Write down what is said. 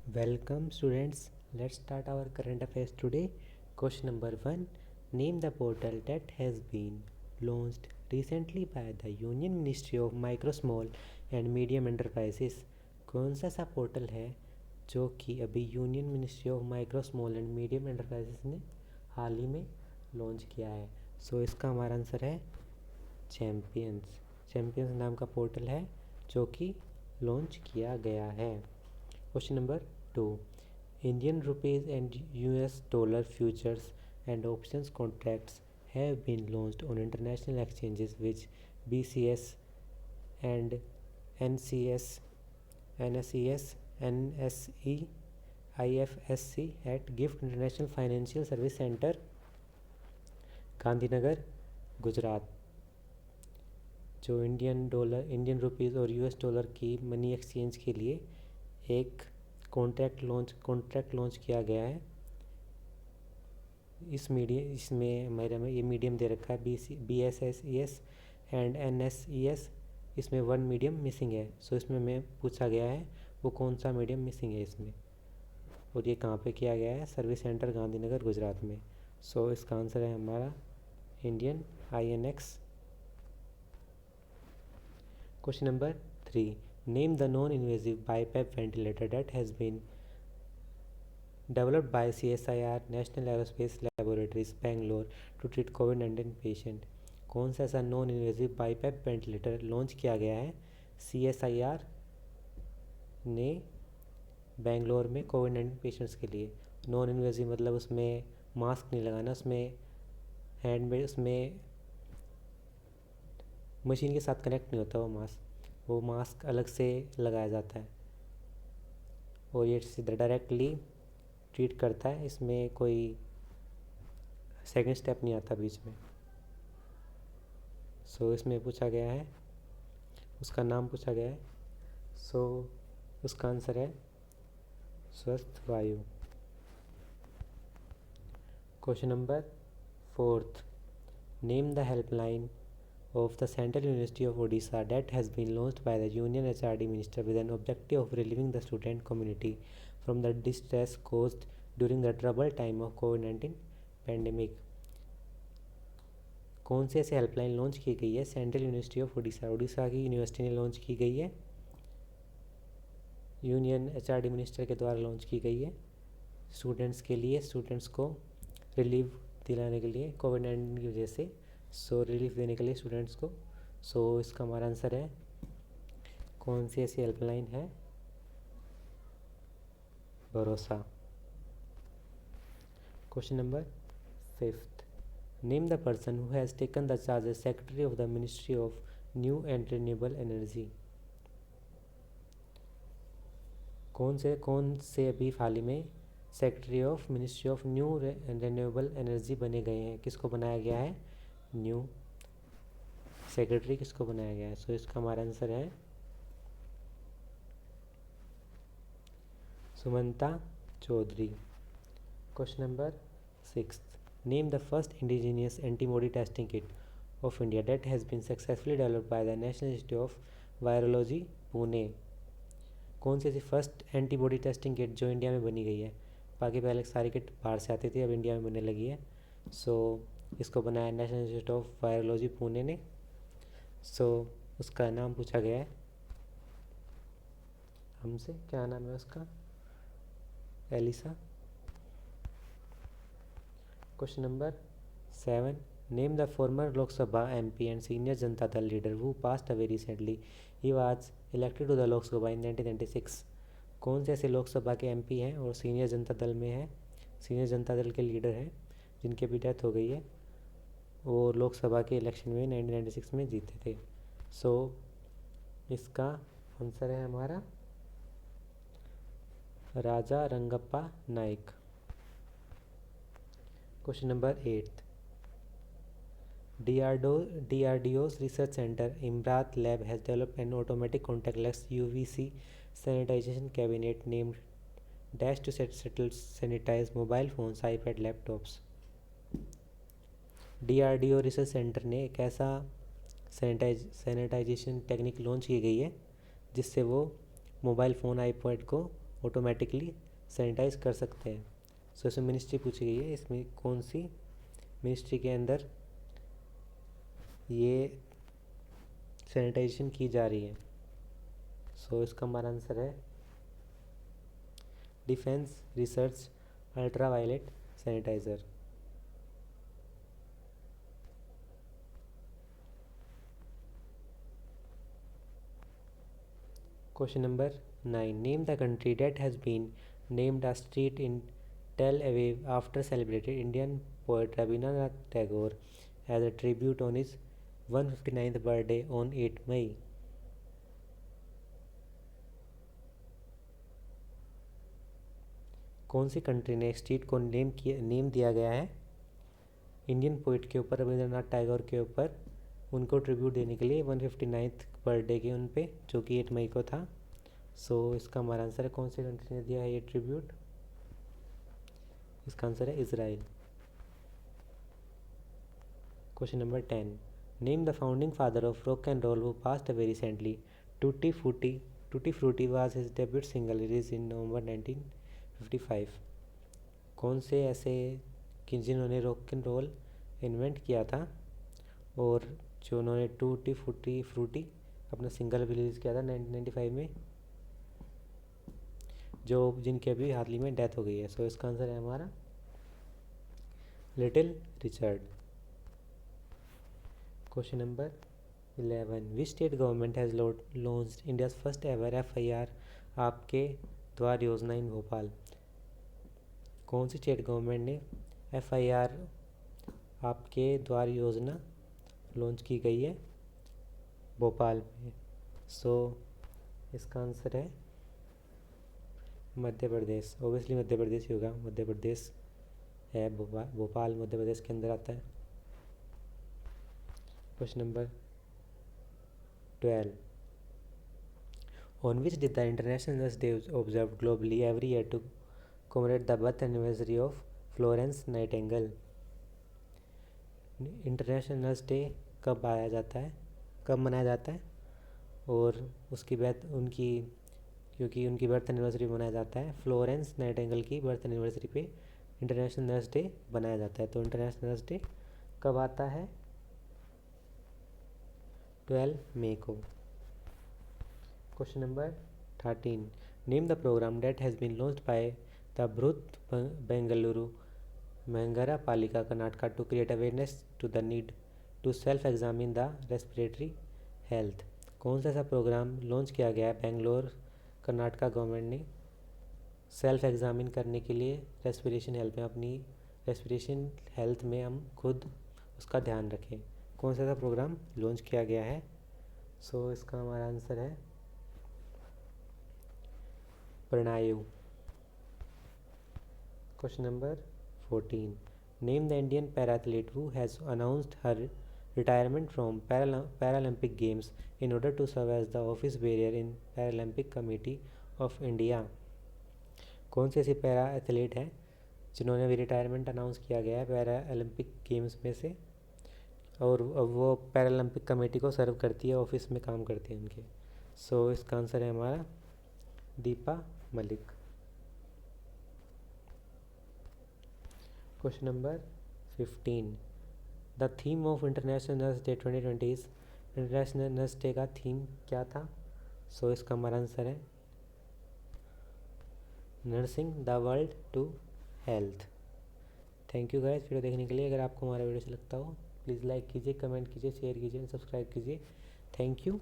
Welcome students. Let's start our current affairs today. Question number 1. Name the portal that has been launched recently by the Union Ministry of Micro, Small and Medium Enterprises. कौन सा portal है जो कि अभी union ministry of micro small and medium enterprises ने हाल ही में launch किया है? इसका हमारा आंसर है चैम्पियंस। चैम्पियंस नाम का पोर्टल है जो कि लॉन्च किया गया है। Question number 2. Indian rupees and US dollar futures and options contracts have been launched on international exchanges which BCS and NCS, NSES, NSE, IFSC at GIFT International Financial Service Center, Gandhinagar, Gujarat. जो Indian rupees और US dollar की money exchange के लिए एक contract launch किया गया है। इसमें मेरे में ये मीडियम दे रखा है BSSES एंड NSES। इसमें वन मीडियम मिसिंग है। इसमें में पूछा गया है वो कौन सा मीडियम मिसिंग है इसमें, और ये कहाँ पे किया गया है? सर्विस सेंटर गांधीनगर, गुजरात में। इसका आंसर है हमारा Indian INX। Question number 3. Name the non-invasive BiPAP ventilator that has been developed by CSIR National Aerospace Laboratories, Bangalore to treat COVID-19 patient। कौन सा ऐसा non invasive BiPAP ventilator launch किया गया है CSIR ने बेंगलोर में कोविड-19 पेशेंट्स के लिए? नॉन इन्वेजिव मतलब उसमें मास्क नहीं लगाना, उसमें मशीन के साथ कनेक्ट नहीं होता वो मास्क अलग से लगाया जाता है और ये सीधा डायरेक्टली ट्रीट करता है। इसमें कोई सेकंड स्टेप नहीं आता बीच में। इसमें पूछा गया है, उसका नाम पूछा गया है। उसका आंसर है स्वस्थ वायु। Question number 4. Name the helpline of the Central University of Odisha that has been launched by the Union HRD Minister with an objective of relieving the student community from the distress caused during the troubled time of COVID-19 pandemic। कौन सी ऐसी helpline launch की गई है central university of Orissa की university ने launch की गई है, यूनियन HRD मिनिस्टर के द्वारा लॉन्च की गई है स्टूडेंट्स के लिए, स्टूडेंट्स को रिलीफ दिलाने के लिए कोविड-19 की वजह से। रिलीफ देने के लिए स्टूडेंट्स को। इसका हमारा आंसर है कौन सी ऐसी हेल्पलाइन है? भरोसा। Question number 5. Name the person who has taken the charge as secretary of the ministry of new and renewable energy. कौन से अभी हाल ही में secretary of ministry of new and renewable energy बने गए हैं? किसको बनाया गया है? न्यू सेक्रेटरी किसको बनाया गया है? इसका हमारा आंसर है Sumanta Chaudhary. Question number 6. Name the first indigenous antibody testing kit of India that has been successfully developed by the National Institute of Virology, Pune. कौन सी ऐसी फर्स्ट एंटीबॉडी टेस्टिंग किट जो इंडिया में बनी गई है? बाकी पहले सारी किट बाहर से आती थी, अब इंडिया में बनने लगी है। इसको बनाया national Institute of Virology, Pune ने। उसका नाम पूछा गया है हमसे, क्या नाम है उसका? Elisa. Question number 7. Name the former Lok Sabha MP and senior Janata Dal leader who passed away recently, he was elected to the Lok Sabha in 1996। कौन से ऐसे लोकसभा के MP हैं और सीनियर जनता दल में है, सीनियर जनता दल के लीडर हैं जिनकी भी डेथ हो गई है, वो लोकसभा के इलेक्शन में 1996 में जीते थे? इसका आंसर है हमारा Raja Rangappa Naik. Question number 8. DRDO's research center Imrat Lab has developed an automatic contactless UVC sanitization cabinet named Dash to sanitize mobile phones, iPad, laptops। DRDO research centre ने एक ऐसा सैनिटाइजेशन टेक्निक लॉन्च की गई है जिससे वो मोबाइल फ़ोन, आईपैड को automatically sanitise कर सकते हैं। सो इसमें मिनिस्ट्री पूछी गई है, इसमें कौन सी मिनिस्ट्री के अंदर ये सैनिटाइजेशन की जा रही है। सो इसका हमारा आंसर है defence research ultraviolet sanitiser. Question number 9. Name the country that has been named a street in Tel Aviv after celebrated Indian poet Rabindranath Tagore as a tribute on his 159th birthday on 8 May. कौन सी country ने एक street को name दिया गया है Indian poet के ऊपर, रविंद्रनाथ टैगोर के ऊपर, उनको ट्रिब्यूट देने के लिए 159th बर्थडे के उन पे, जो कि 8 मई को था। सो इसका हमारा आंसर है कौन सी कंट्री ने दिया है ये ट्रिब्यूट। इसका आंसर है Israel. Question number 10. Name the founding father of rock and roll who passed away recently. Tutti frutti was his debut single release in November 1955। कौन से ऐसे कि जिन्होंने रॉक एंड रोल इन्वेंट किया था और जो उन्होंने टूटी फ्रूटी अपना सिंगल रिलीज़ किया था 1995 में, जो जिनकी अभी हाल ही में डेथ हो गई है। सो इसका आंसर है हमारा little Richard. Question number 11. Which state government has launched India's first ever FIR आपके द्वार योजना इन भोपाल। कौन सी स्टेट गवर्नमेंट ने FIR आपके द्वार योजना लॉन्च की गई है भोपाल में। सो इसका आंसर है मध्य प्रदेश। ओबियसली मध्य प्रदेश ही होगा, मध्य प्रदेश है, भोपाल मध्य प्रदेश के अंदर आता है। Question number 12. On which did the international nurse day observe globally every year to commemorate the birth anniversary of Florence Nightingale. International nurse day कब आया जाता है, कब मनाया जाता है, और उसकी क्योंकि उनकी बर्थ एनिवर्सरी मनाया जाता है, फ्लोरेंस नाइटिंगेल की बर्थ एनिवर्सरी पे इंटरनेशनल नर्स डे बनाया जाता है। तो इंटरनेशनल नर्स डे कब आता है? 12 मई को। Question number 13. Name the programme that has been launched by the Bruhat Bengaluru Mangara Palika Karnataka to create awareness to the need to self-examine the respiratory health। कौन सा ऐसा प्रोग्राम लॉन्च किया गया है बेंगलोर कर्नाटका गवर्नमेंट ने सेल्फ एग्ज़ामिन करने के लिए रेस्पिरेशन हेल्थ में, अपनी रेस्पिरेशन हेल्थ में हम खुद उसका ध्यान रखें। कौन सा ऐसा प्रोग्राम लॉन्च किया गया है? सो इसका हमारा आंसर है Prannoy. Question number 14. Name the Indian para-athlete who has announced her retirement from Paralympic Games in order to serve as the office bearer in Paralympic Committee of India। कौन से ऐसे पैरा एथलीट हैं जिन्होंने अभी रिटायरमेंट अनाउंस किया गया है para Olympic games में से, और वो पैरालंपिक कमेटी को सर्व करती है, ऑफिस में काम करती है उनके। सो इसका आंसर है हमारा Deepa Malik. Question number 15. The theme of international nurse day 2020 is. International nurse day का थीम क्या था? सो इसका हमारा आंसर है nursing the world to health. Thank you guys video देखने के लिए। अगर आपको हमारा वीडियो अच्छा लगता हो प्लीज़ लाइक कीजिए, कमेंट कीजिए, शेयर कीजिए, सब्सक्राइब कीजिए। Thank you.